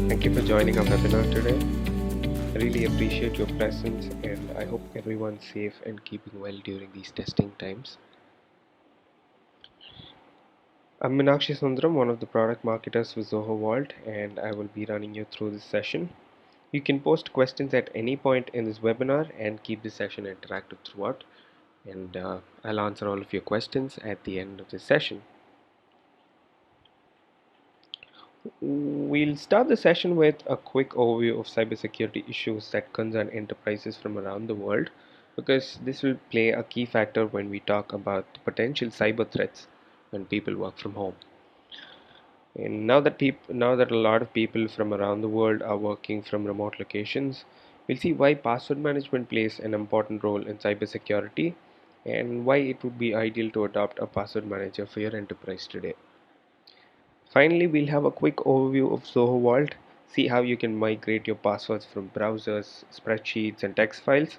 Thank you for joining our webinar today. I really appreciate your presence and I hope everyone's safe and keeping well during these testing times. I'm Meenakshi Sundaram, one of the product marketers with Zoho Vault, and I will be running you through this session. You can post questions at any point in this webinar and keep the session interactive throughout, and I'll answer all of your questions at the end of this session. We'll start the session with a quick overview of cybersecurity issues that concern enterprises from around the world, because this will play a key factor when we talk about the potential cyber threats when people work from home. And now that a lot of people from around the world are working from remote locations, we'll see why password management plays an important role in cybersecurity and why it would be ideal to adopt a password manager for your enterprise today. Finally, we'll have a quick overview of Zoho Vault, see how you can migrate your passwords from browsers, spreadsheets, and text files,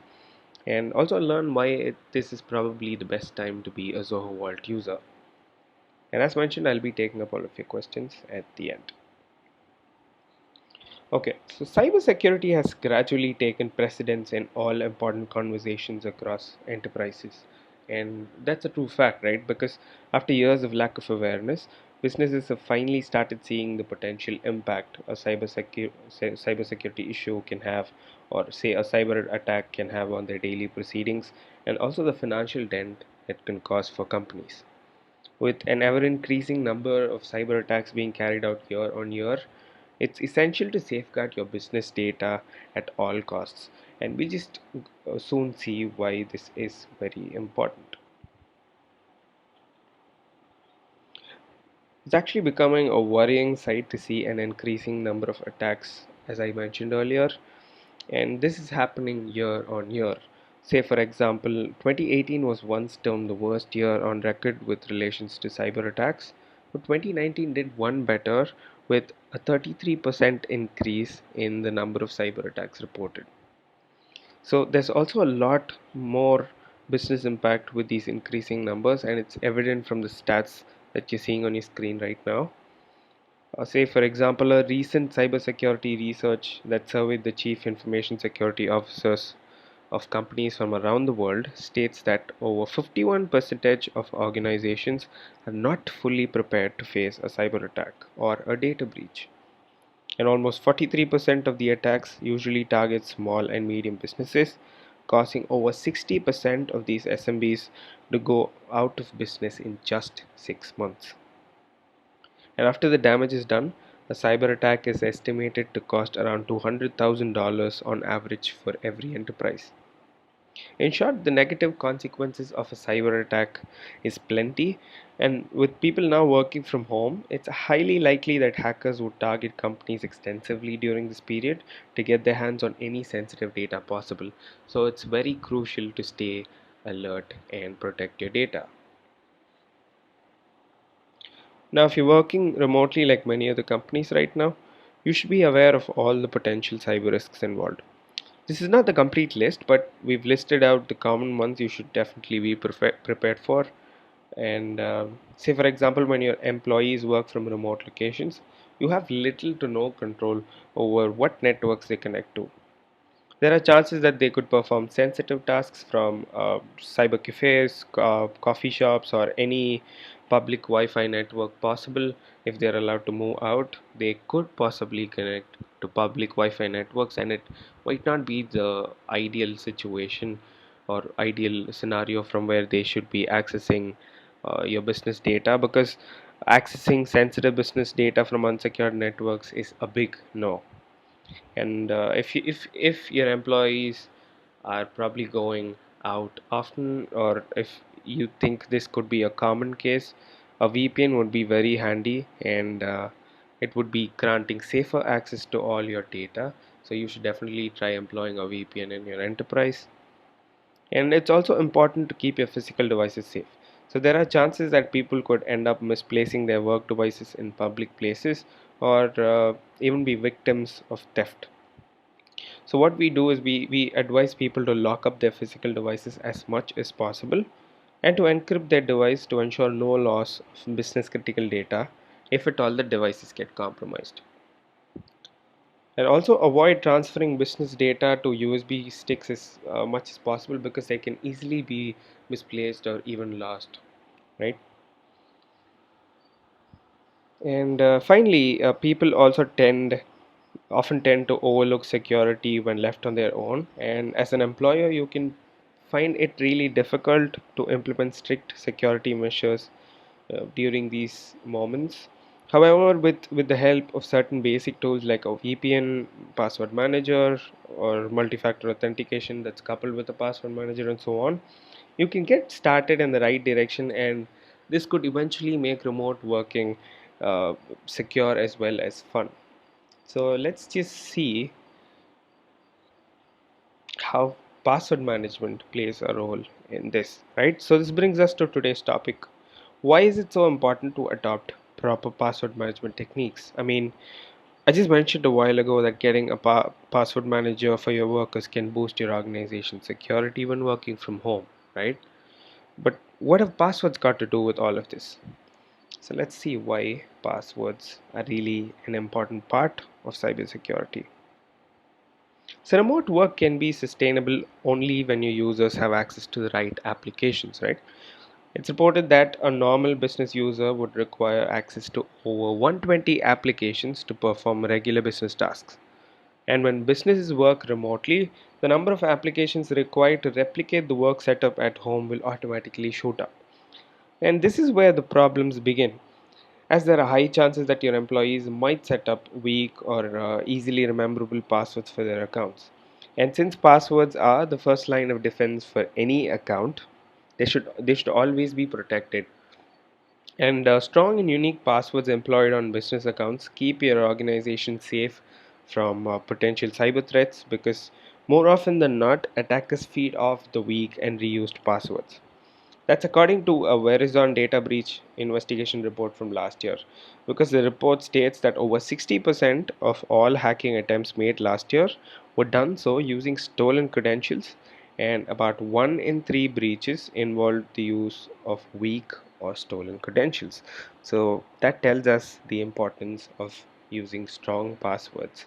and also learn why this is probably the best time to be a Zoho Vault user. And as mentioned, I'll be taking up all of your questions at the end. Okay, so cybersecurity has gradually taken precedence in all important conversations across enterprises. And that's a true fact, right? Because after years of lack of awareness, businesses have finally started seeing the potential impact a cybersecurity issue can have, or say a cyber attack can have on their daily proceedings, and also the financial dent it can cause for companies. With an ever increasing number of cyber attacks being carried out year on year, it's essential to safeguard your business data at all costs, and we just soon see why this is very important. It's actually becoming a worrying sight to see an increasing number of attacks, as I mentioned earlier, and this is happening year on year. Say, for example, 2018 was once termed the worst year on record with relations to cyber attacks, but 2019 did one better with a 33% increase in the number of cyber attacks reported. So, there's also a lot more business impact with these increasing numbers, and it's evident from the stats that you're seeing on your screen right now. Say, for example, a recent cybersecurity research that surveyed the chief information security officers of companies from around the world states that over 51% of organizations are not fully prepared to face a cyber attack or a data breach. And almost 43% of the attacks usually target small and medium businesses, causing over 60% of these SMBs to go out of business in just 6 months. And after the damage is done, a cyber attack is estimated to cost around $200,000 on average for every enterprise. In short, the negative consequences of a cyber attack is plenty, and with people now working from home, it's highly likely that hackers would target companies extensively during this period to get their hands on any sensitive data possible. So it's very crucial to stay alert and protect your data. Now, if you're working remotely like many other companies right now, you should be aware of all the potential cyber risks involved. This is not the complete list, but we've listed out the common ones you should definitely be prepared for. And say, for example, when your employees work from remote locations, you have little to no control over what networks they connect to. There are chances that they could perform sensitive tasks from cyber cafes, coffee shops, or any public Wi Fi network possible. If they're allowed to move out, they could possibly connect to public Wi Fi networks, and it might not be the ideal situation or ideal scenario from where they should be accessing your business data, because accessing sensitive business data from unsecured networks is a big no. And if your employees are probably going out often, or if you think this could be a common case, a VPN would be very handy, and it would be granting safer access to all your data. So you should definitely try employing a VPN in your enterprise. And it's also important to keep your physical devices safe. So there are chances that people could end up misplacing their work devices in public places, or even be victims of theft. So what we do is we advise people to lock up their physical devices as much as possible, and to encrypt their device to ensure no loss of business critical data if at all the devices get compromised. And also avoid transferring business data to USB sticks as much as possible because they can easily be misplaced or even lost, right? And finally, people also often tend to overlook security when left on their own. And as an employer, you can find it really difficult to implement strict security measures during these moments. However, with the help of certain basic tools like a VPN, password manager, or multi-factor authentication that's coupled with a password manager and so on, you can get started in the right direction, and this could eventually make remote working uh, secure as well as fun. So let's just see how password management plays a role in this, right? So this brings us to today's topic. Why is it so important to adopt proper password management techniques? I mean, I just mentioned a while ago that getting a password manager for your workers can boost your organization's security when working from home, right? But what have passwords got to do with all of this? So let's see why passwords are really an important part of cybersecurity. So remote work can be sustainable only when your users have access to the right applications, right? It's reported that a normal business user would require access to over 120 applications to perform regular business tasks. And when businesses work remotely, the number of applications required to replicate the work setup at home will automatically shoot up. And this is where the problems begin, as there are high chances that your employees might set up weak or easily rememberable passwords for their accounts. And since passwords are the first line of defense for any account, they should always be protected. And strong and unique passwords employed on business accounts keep your organization safe from potential cyber threats, because more often than not, attackers feed off the weak and reused passwords. That's according to a Verizon data breach investigation report from last year, because the report states that over 60% of all hacking attempts made last year were done so using stolen credentials, and about 1 in 3 breaches involved the use of weak or stolen credentials. So that tells us the importance of using strong passwords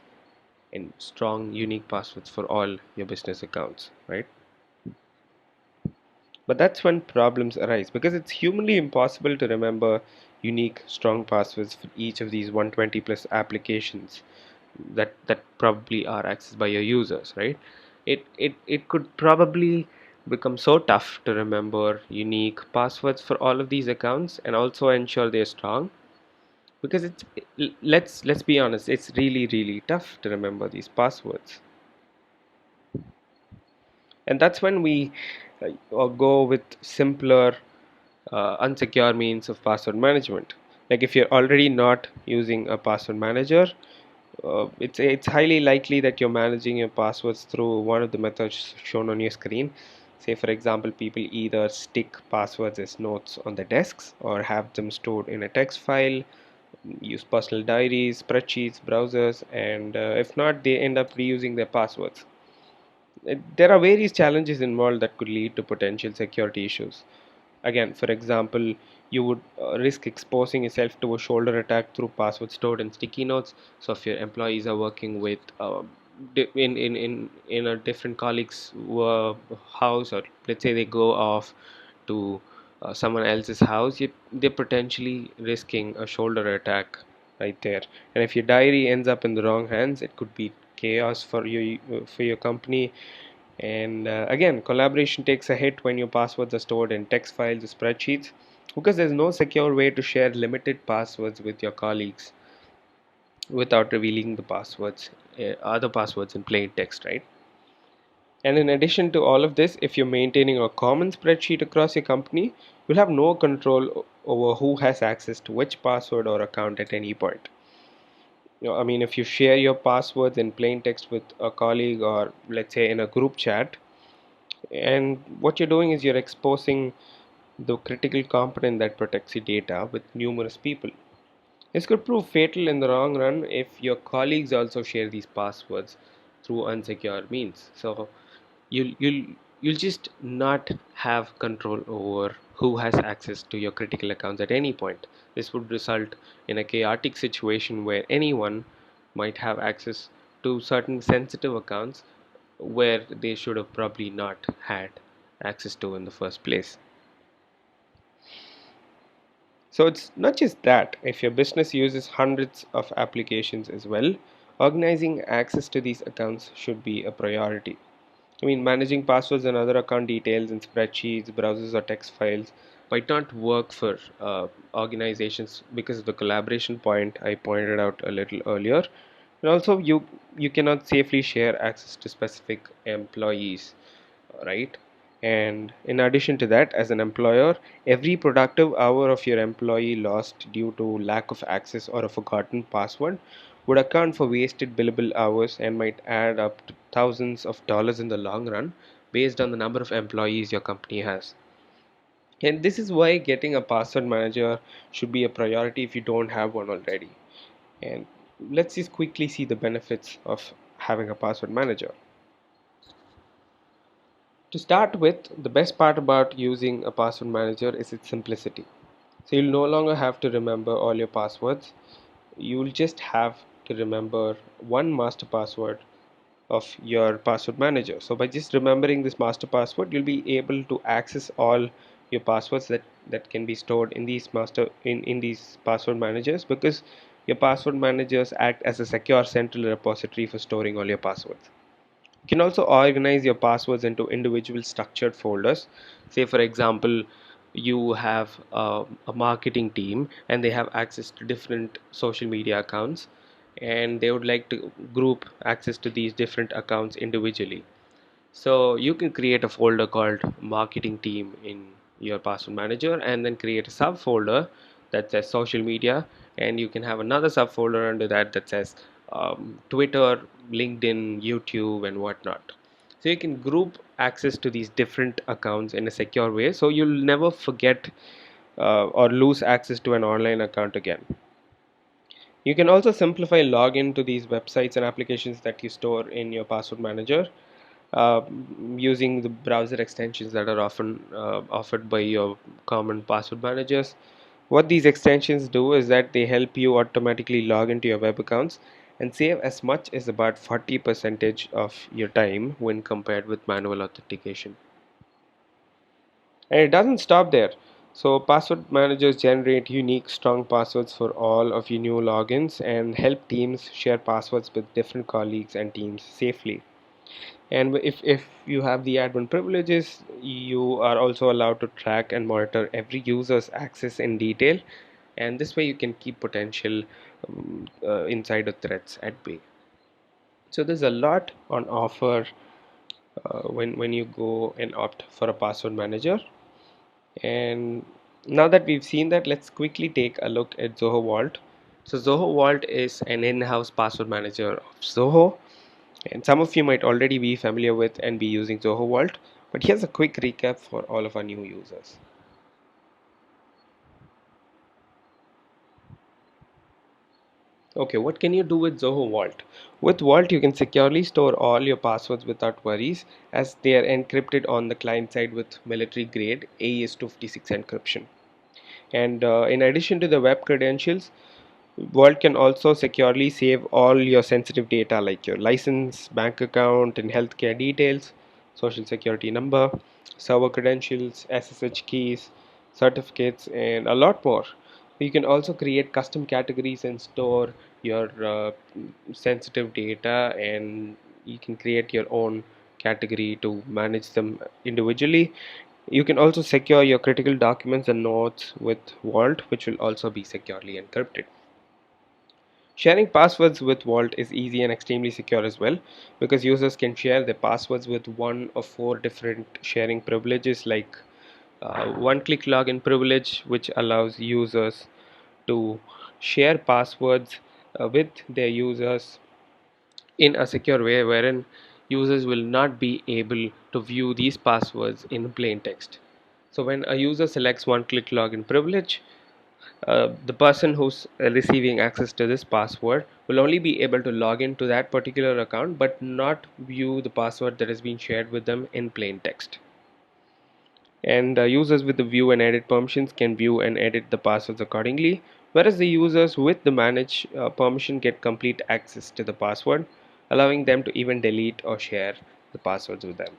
and strong unique passwords for all your business accounts, right? But that's when problems arise, because it's humanly impossible to remember unique, strong passwords for each of these 120 plus applications that probably are accessed by your users, right? It could probably become so tough to remember unique passwords for all of these accounts and also ensure they're strong, because let's be honest, it's really tough to remember these passwords. And that's when we go with simpler unsecure means of password management. Like if you're already not using a password manager, it's highly likely that you're managing your passwords through one of the methods shown on your screen. Say for example, people either stick passwords as notes on their desks or have them stored in a text file, use personal diaries, spreadsheets, browsers, and if not, they end up reusing their passwords. There are various challenges involved that could lead to potential security issues. Again, for example, you would risk exposing yourself to a shoulder attack through passwords stored in sticky notes. So if your employees are working with in a different colleague's house, or let's say they go off to someone else's house, they're potentially risking a shoulder attack right there. And if your diary ends up in the wrong hands, it could be chaos for your company. And again, collaboration takes a hit when your passwords are stored in text files or spreadsheets, because there's no secure way to share limited passwords with your colleagues without revealing the other passwords in plain text, right? And in addition to all of this, if you're maintaining a common spreadsheet across your company, you'll have no control over who has access to which password or account at any point. I mean, if you share your passwords in plain text with a colleague, or let's say in a group chat, and what you're doing is you're exposing the critical component that protects your data with numerous people. This could prove fatal in the long run if your colleagues also share these passwords through unsecure means. So you'll just not have control over who has access to your critical accounts at any point. This would result in a chaotic situation where anyone might have access to certain sensitive accounts where they should have probably not had access to in the first place. So it's not just that, if your business uses hundreds of applications as well, organizing access to these accounts should be a priority. I mean, managing passwords and other account details in spreadsheets, browsers, or text files might not work for organizations because of the collaboration point I pointed out a little earlier. And also, you cannot safely share access to specific employees, right? And in addition to that, as an employer, every productive hour of your employee lost due to lack of access or a forgotten password would account for wasted billable hours and might add up to thousands of dollars in the long run based on the number of employees your company has. And this is why getting a password manager should be a priority if you don't have one already. And let's just quickly see the benefits of having a password manager. To start with, the best part about using a password manager is its simplicity. So you'll no longer have to remember all your passwords. You'll just have to remember one master password of your password manager. So by just remembering this master password, you'll be able to access all your passwords that can be stored in in these password managers, because your password managers act as a secure central repository for storing all your passwords. You can also organize your passwords into individual structured folders. Say, for example, you have a marketing team and they have access to different social media accounts, and they would like to group access to these different accounts individually. So you can create a folder called marketing team in your password manager and then create a subfolder that says social media, and you can have another subfolder under that that says Twitter, LinkedIn, YouTube, and whatnot. So you can group access to these different accounts in a secure way, so you'll never forget or lose access to an online account again. You can also simplify login to these websites and applications that you store in your password manager uh, using the browser extensions that are often offered by your common password managers. What these extensions do is that they help you automatically log into your web accounts and save as much as about 40% of your time when compared with manual authentication. And it doesn't stop there. So, password managers generate unique, strong passwords for all of your new logins and help teams share passwords with different colleagues and teams safely. And if you have the admin privileges, you are also allowed to track and monitor every user's access in detail, and this way you can keep potential insider threats at bay. So there's a lot on offer when you go and opt for a password manager. And now that we've seen that, let's quickly take a look at Zoho Vault. So Zoho Vault is an in-house password manager of Zoho, and some of you might already be familiar with and be using Zoho Vault, but here's a quick recap for all of our new users. Okay, what can you do with Zoho Vault? With Vault, you can securely store all your passwords without worries, as they are encrypted on the client side with military grade AES-256 encryption. And in addition to the web credentials, Vault can also securely save all your sensitive data like your license, bank account, and healthcare details, social security number, server credentials, SSH keys, certificates, and a lot more. You can also create custom categories and store your sensitive data, and you can create your own category to manage them individually. You can also secure your critical documents and notes with Vault, which will also be securely encrypted. Sharing passwords with Vault is easy and extremely secure as well, because users can share their passwords with one of four different sharing privileges, like one-click login privilege, which allows users to share passwords with their users in a secure way, wherein users will not be able to view these passwords in plain text. So when a user selects one-click login privilege, the person who's receiving access to this password will only be able to log into that particular account but not view the password that has been shared with them in plain text. And users with the view and edit permissions can view and edit the passwords accordingly, whereas the users with the manage permission get complete access to the password. allowing them to even delete or share the passwords with them.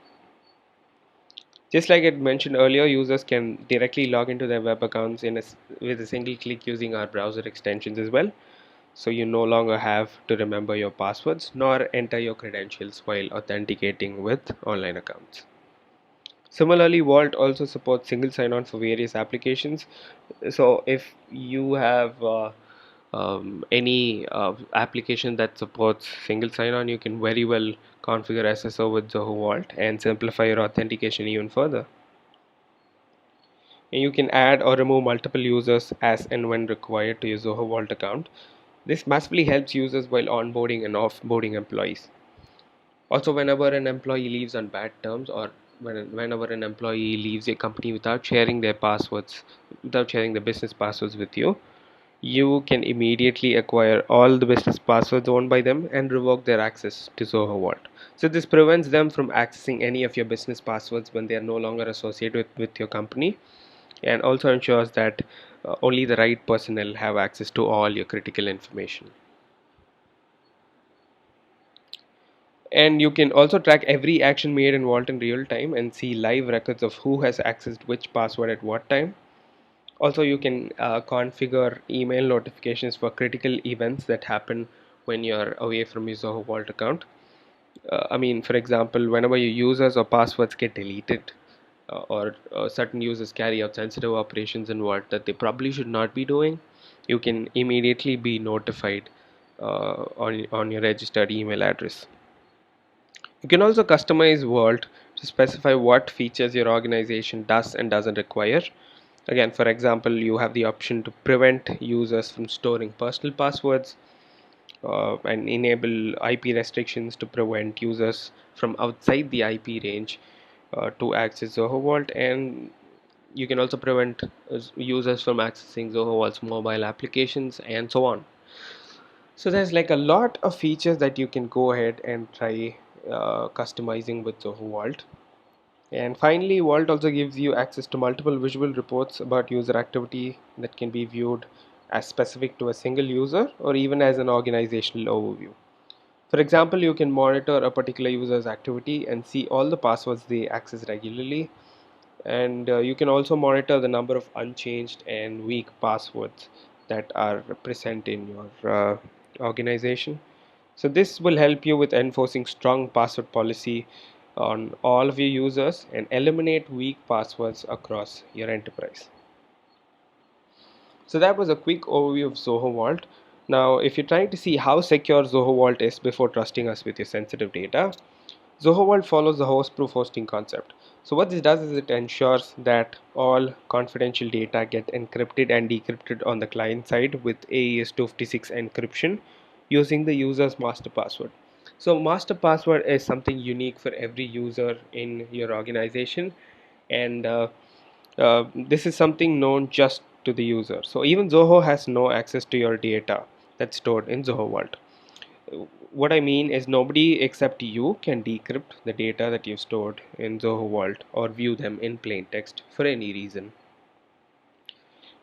Just like I mentioned earlier, users can directly log into their web accounts with a single click using our browser extensions as well. So you no longer have to remember your passwords nor enter your credentials while authenticating with online accounts. Similarly, Vault also supports single sign-on for various applications. So if you have any application that supports single sign-on, you can very well configure SSO with Zoho Vault and simplify your authentication even further. And you can add or remove multiple users as and when required to your Zoho Vault account. This massively helps users while onboarding and offboarding employees. Also, whenever an employee leaves on bad terms, or whenever an employee leaves a company without sharing their passwords, without sharing the business passwords with you, you can immediately acquire all the business passwords owned by them and revoke their access to Zoho Vault. So this prevents them from accessing any of your business passwords when they are no longer associated with your company, and also ensures that only the right personnel have access to all your critical information. And you can also track every action made in Vault in real time and see live records of who has accessed which password at what time. Also, you can configure email notifications for critical events that happen when you're away from your Zoho Vault account. For example, whenever your users or passwords get deleted, or certain users carry out sensitive operations in Vault that they probably should not be doing, you can immediately be notified on your registered email address. You can also customize Vault to specify what features your organization does and doesn't require. Again, for example, you have the option to prevent users from storing personal passwords, and enable IP restrictions to prevent users from outside the IP range to access Zoho Vault, and you can also prevent users from accessing Zoho Vault's mobile applications and so on. So there's like a lot of features that you can go ahead and try customizing with Zoho Vault. And finally, Vault also gives you access to multiple visual reports about user activity that can be viewed as specific to a single user or even as an organizational overview. For example, you can monitor a particular user's activity and see all the passwords they access regularly. And you can also monitor the number of unchanged and weak passwords that are present in your organization. So this will help you with enforcing strong password policy on all of your users and eliminate weak passwords across your enterprise. So that was a quick overview of Zoho Vault. Now, if you're trying to see how secure Zoho Vault is before trusting us with your sensitive data, Zoho Vault follows the host-proof hosting concept. So what this does is it ensures that all confidential data get encrypted and decrypted on the client side with AES 256 encryption using the user's master password. So master password is something unique for every user in your organization, and this is something known just to the user. So even Zoho has no access to your data that's stored in Zoho Vault. What I mean is nobody except you can decrypt the data that you've stored in Zoho Vault or view them in plain text for any reason.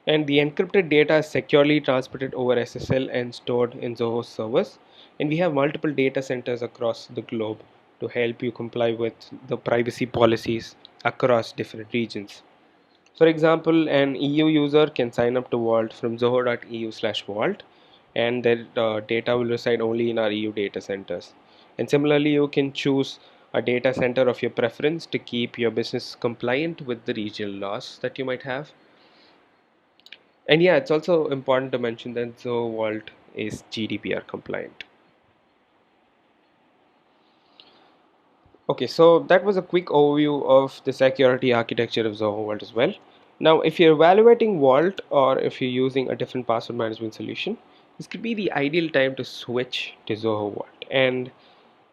And the encrypted data is securely transported over SSL and stored in Zoho servers. And we have multiple data centers across the globe to help you comply with the privacy policies across different regions. For example, an EU user can sign up to Vault from zoho.eu/vault, and their data will reside only in our EU data centers. And similarly, you can choose a data center of your preference to keep your business compliant with the regional laws that you might have. And yeah, it's also important to mention that Zoho Vault is GDPR compliant. Okay, so that was a quick overview of the security architecture of Zoho Vault as well. Now, if you're evaluating Vault or if you're using a different password management solution, this could be the ideal time to switch to Zoho Vault. And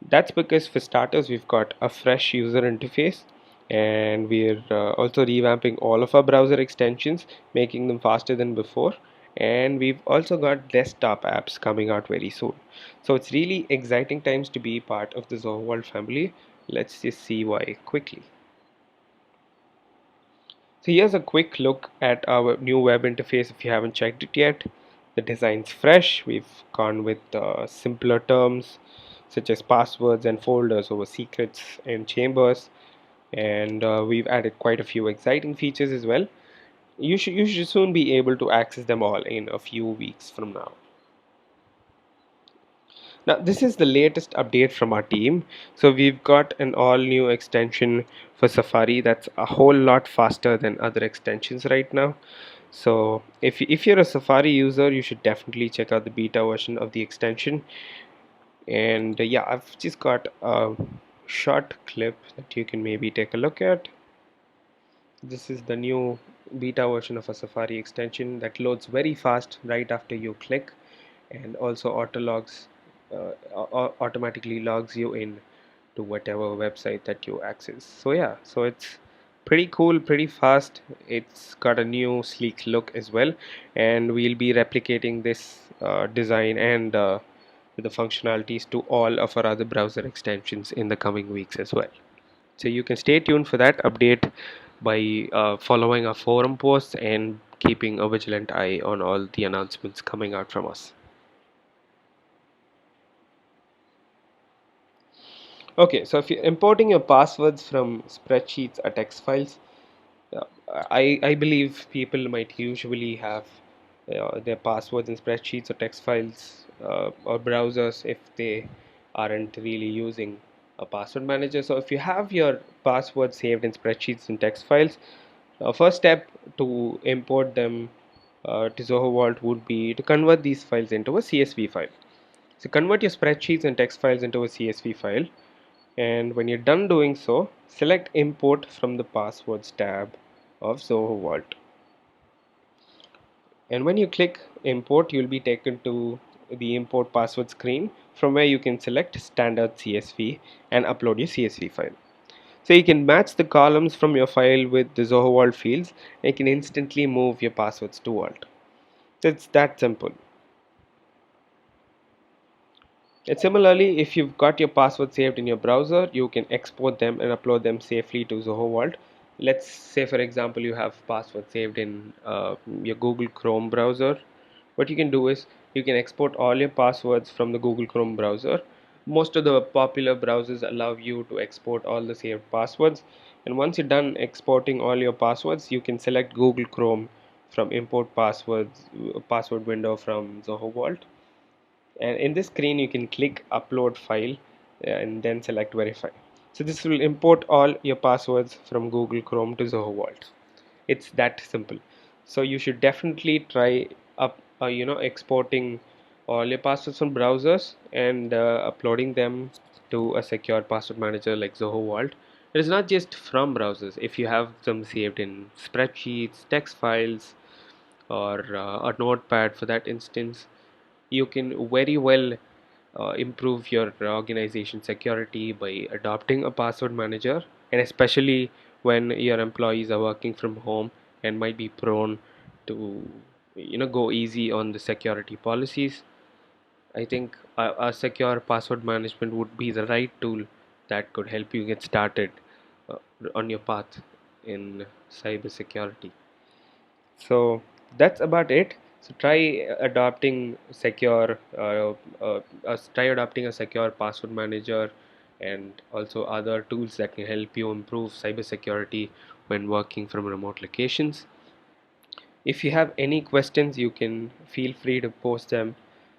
that's because for starters, we've got a fresh user interface, and we're also revamping all of our browser extensions, making them faster than before. And we've also got desktop apps coming out very soon. So it's really exciting times to be part of the Zoho Vault family. Let's just see why quickly. So here's a quick look at our new web interface if you haven't checked it yet. The design's fresh. We've gone with simpler terms, such as passwords and folders over secrets and chambers. And we've added quite a few exciting features as well. You should soon be able to access them all in a few weeks from now. Now, this is the latest update from our team. So, we've got an all new extension for Safari that's a whole lot faster than other extensions right now. So, if you're a Safari user, you should definitely check out the beta version of the extension. And yeah, I've just got a short clip that you can maybe take a look at. This is the new beta version of a Safari extension that loads very fast right after you click, and also automatically logs you in to whatever website that you access. So yeah, so it's pretty cool, pretty fast. It's got a new sleek look as well, and we'll be replicating this design and the functionalities to all of our other browser extensions in the coming weeks as well. So you can stay tuned for that update by following our forum posts and keeping a vigilant eye on all the announcements coming out from us. Okay, so if you're importing your passwords from spreadsheets or text files, uh, I believe people might usually have their passwords in spreadsheets or text files or browsers if they aren't really using a password manager. So if you have your password saved in spreadsheets and text files, first step to import them to Zoho Vault would be to convert these files into a CSV file. So convert your spreadsheets and text files into a CSV file, and when you're done doing so, select import from the passwords tab of Zoho Vault. And when you click import, you'll be taken to the import password screen from where you can select standard CSV and upload your CSV file. So you can match the columns from your file with the Zoho Vault fields and you can instantly move your passwords to Vault. So it's that simple. And similarly, if you've got your password saved in your browser, you can export them and upload them safely to Zoho Vault. Let's say, for example, you have password saved in your Google Chrome browser. What you can do is you can export all your passwords from the Google Chrome browser. Most of the popular browsers allow you to export all the saved passwords. And once you're done exporting all your passwords, you can select Google Chrome from import passwords, password window from Zoho Vault, and in this screen you can click upload file and then select verify. So this will import all your passwords from Google Chrome to Zoho Vault. It's that simple. So you should definitely try exporting all your passwords from browsers and uploading them to a secure password manager like Zoho Vault. It is not just from browsers. If you have them saved in spreadsheets, text files, or a notepad for that instance, you can very well improve your organization security by adopting a password manager, and especially when your employees are working from home and might be prone to go easy on the security policies. I think a secure password management would be the right tool that could help you get started uh, on your path in cybersecurity. So that's about it. So try adopting a secure password manager and also other tools that can help you improve cybersecurity when working from remote locations. If you have any questions, you can feel free to post them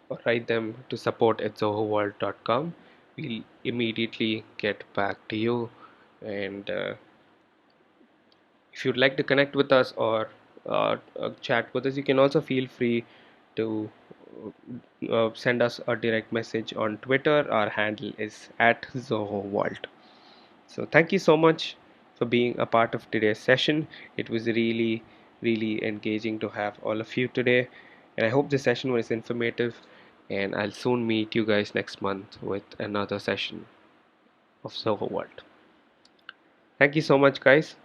or write them to support@zohoworld.com. We'll immediately get back to you, and if you'd like to connect with us or chat with us, you can also feel free to send us a direct message on Twitter. Our handle is @Zoho Vault. So thank you so much for being a part of today's session. It was really, really engaging to have all of you today, and I hope the session was informative. And I'll soon meet you guys next month with another session of Zoho Vault. Thank you so much, guys.